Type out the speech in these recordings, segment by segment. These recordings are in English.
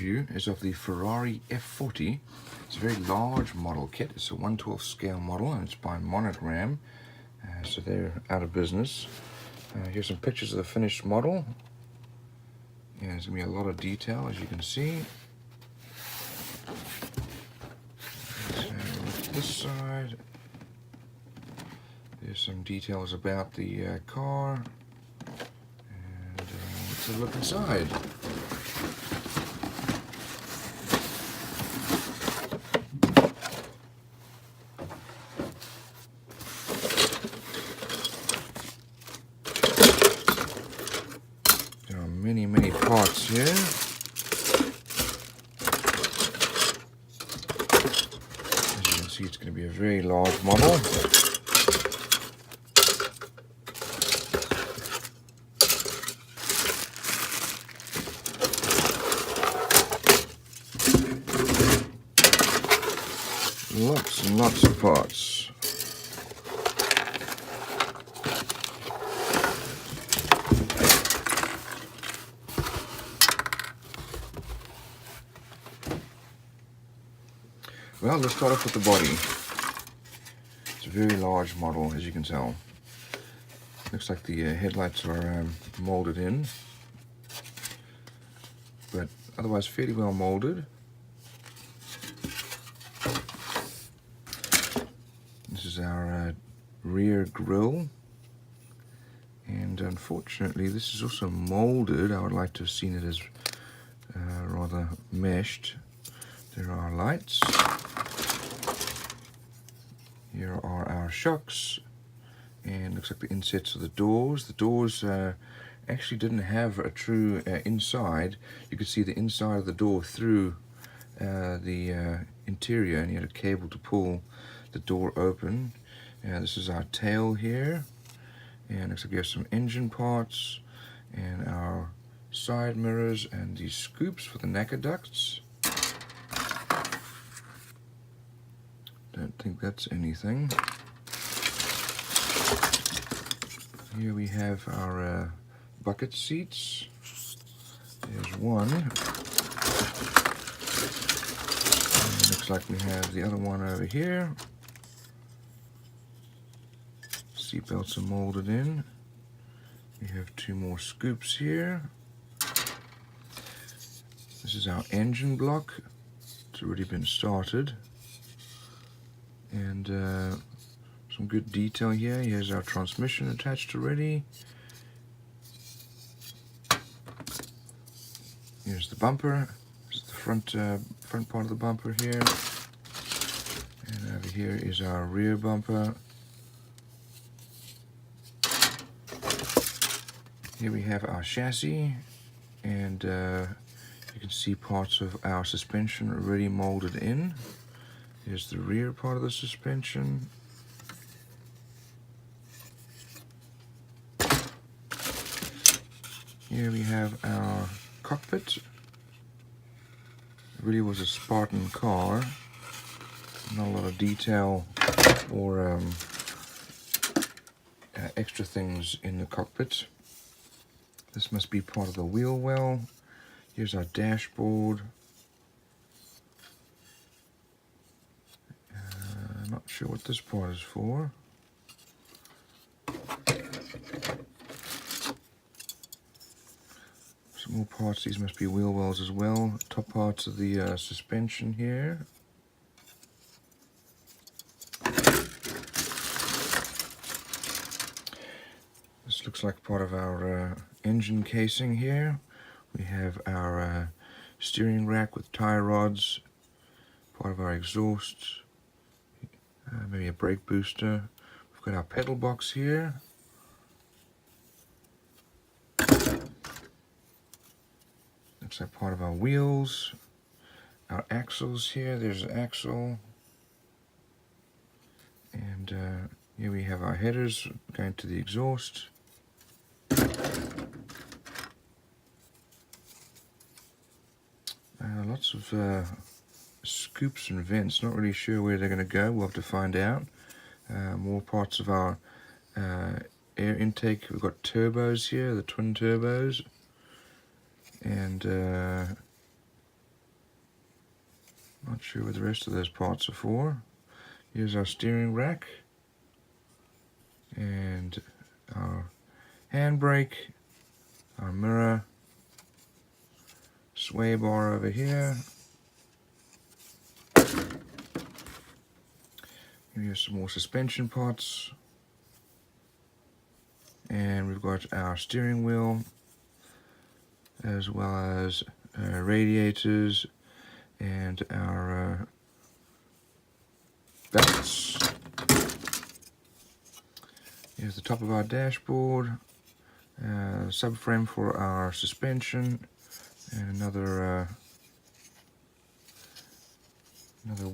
review is of the Ferrari F40. It's a very large model kit. It's a 1/12 scale model and it's by Monogram. So they're out of business. Here's some pictures of the finished model. Yeah, there's going to be a lot of detail, as you can see. So this side, there's some details about the car. And let's have a look inside. There are many parts here. As you can see, it's going to be a very large model. Lots and lots of parts. Well, let's start off with the body. It's a very large model, as you can tell. Looks like the headlights are molded in, but otherwise fairly well molded. This is our rear grille, and unfortunately this is also molded. I would like to have seen it as rather meshed. There are our lights. Here are our shocks, and looks like the insets of the doors. The doors actually didn't have a true inside. You could see the inside of the door through the interior, and you had a cable to pull the door open. This is our tail here, and looks like we have some engine parts and our side mirrors and these scoops for the necker ducts. Don't think that's anything. Here we have our bucket seats. There's one. And looks like we have the other one over here. Seat belts are molded in. We have two more scoops here. This is our engine block. It's already been started. And some good detail here. Here's our transmission attached already. Here's the bumper. This is the front part of the bumper here. And over here is our rear bumper. Here we have our chassis, and you can see parts of our suspension already molded in. Here's the rear part of the suspension. Here we have our cockpit. It really was a Spartan car. Not a lot of detail or extra things in the cockpit. This must be part of the wheel well. Here's our dashboard. Not sure what this part is for. Some more parts. These must be wheel wells as well. Top parts of the suspension here. This looks like part of our engine casing here. We have our steering rack with tie rods, part of our exhaust. Maybe a brake booster. We've got our pedal box here. Looks like part of our wheels. Our axles here. There's an axle. And here we have our headers going to the exhaust. Lots of scoops and vents. Not really sure where they're going to go. We'll have to find out. More parts of our air intake. We've got turbos here, the twin turbos, and Not sure what the rest of those parts are for. Here's our steering rack and our handbrake, our mirror, sway bar over here. Here's some more suspension parts. And we've got our steering wheel, as well as radiators and our belts. Here's the top of our dashboard, subframe for our suspension, and another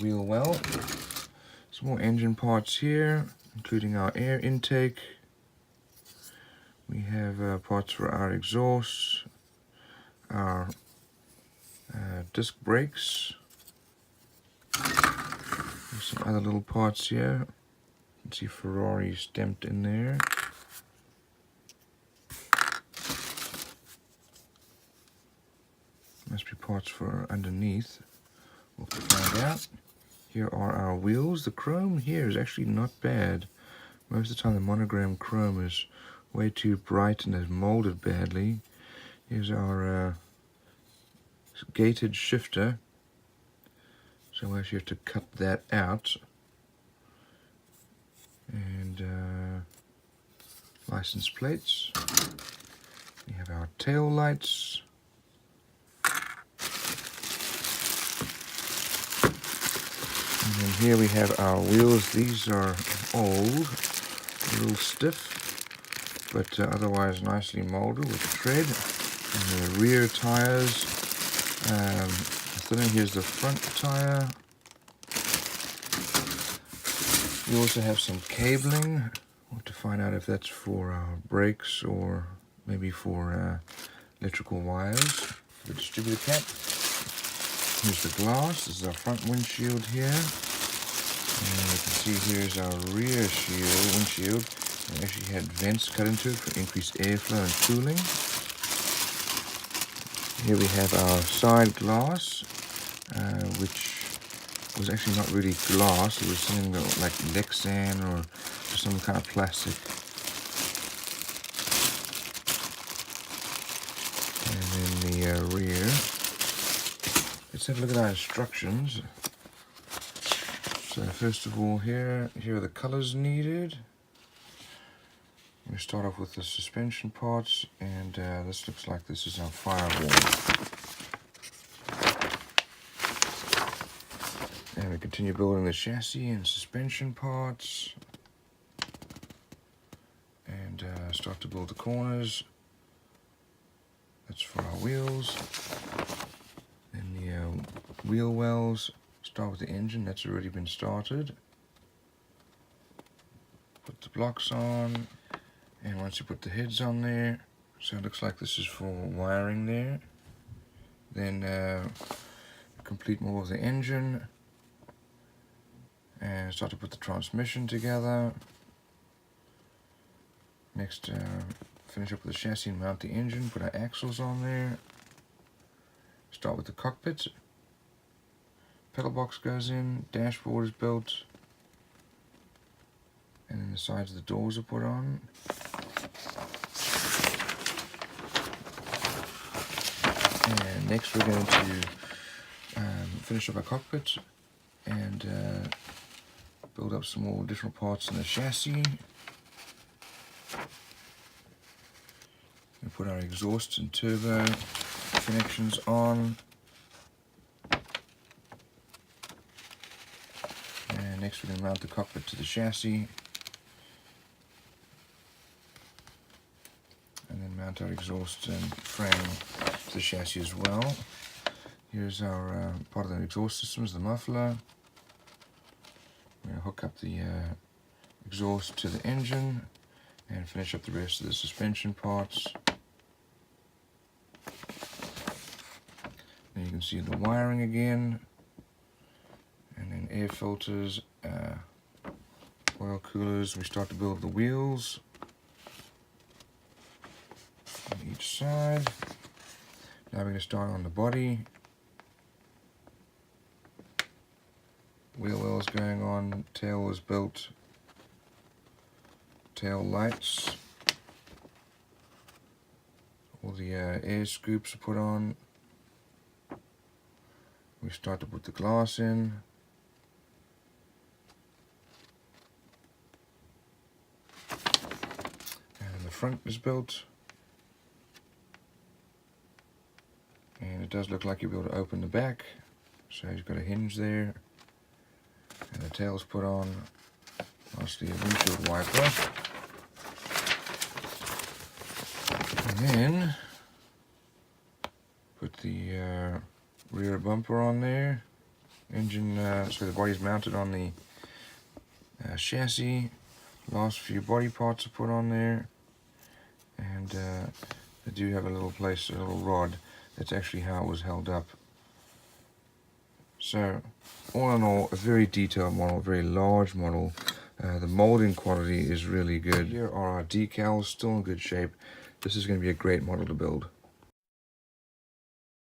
wheel well. Some more engine parts here, including our air intake. We have parts for our exhaust, our disc brakes. There's some other little parts here. You can see Ferrari stamped in there. Must be parts for underneath. We'll have to find out. Here are our wheels. The chrome here is actually not bad. Most of the time the Monogram chrome is way too bright and is molded badly. Here's our gated shifter. So we actually have to cut that out. And license plates. We have our tail lights. And then here we have our wheels. These are old, a little stiff, but otherwise nicely molded with tread. And the rear tires. So then here's the front tire. We also have some cabling. We'll have to find out if that's for our brakes or maybe for electrical wires. The distributor cap. Here's the glass. This is our front windshield here. And you can see here's our rear windshield. It actually had vents cut into it for increased airflow and cooling. Here we have our side glass, which was actually not really glass. It was something like Lexan or some kind of plastic. And then the rear. Let's have a look at our instructions. So first of all, here are the colors needed. We start off with the suspension parts, and this looks like this is our firewall. And we continue building the chassis and suspension parts, and start to build the corners. That's for our wheels. Then the wheel wells. Start with the engine. That's already been started. Put the blocks on. And once you put the heads on there, so it looks like this is for wiring there. Then complete more of the engine and start to put the transmission together. Next, finish up with the chassis and mount the engine, put our axles on there. Start with the cockpit. Pedal box goes in, dashboard is built, and then the sides of the doors are put on. And next we're going to finish up our cockpit and build up some more additional parts in the chassis. We put our exhaust and turbo connections on. And next we're going to mount the cockpit to the chassis. And then mount our exhaust and frame to the chassis as well. Here's our part of the exhaust systems, the muffler. We're going to hook up the exhaust to the engine and finish up the rest of the suspension parts. Then you can see the wiring again, and then air filters, oil coolers. We start to build the wheels on each side. Now we're going to start on the body. wheel wells going on, tail was built, tail lights, all the air scoops are put on. We start to put the glass in. And the front is built. And it does look like you'll be able to open the back. So you've got a hinge there. And the tail's put on. Lastly, a windshield wiper. And then put the rear bumper on there. Engine, so the body's mounted on the chassis. Last few body parts are put on there. And they do have a little place, a little rod. That's actually how it was held up. So, all in all, a very detailed model, very large model. The molding quality is really good. Here are our decals, still in good shape. This is going to be a great model to build.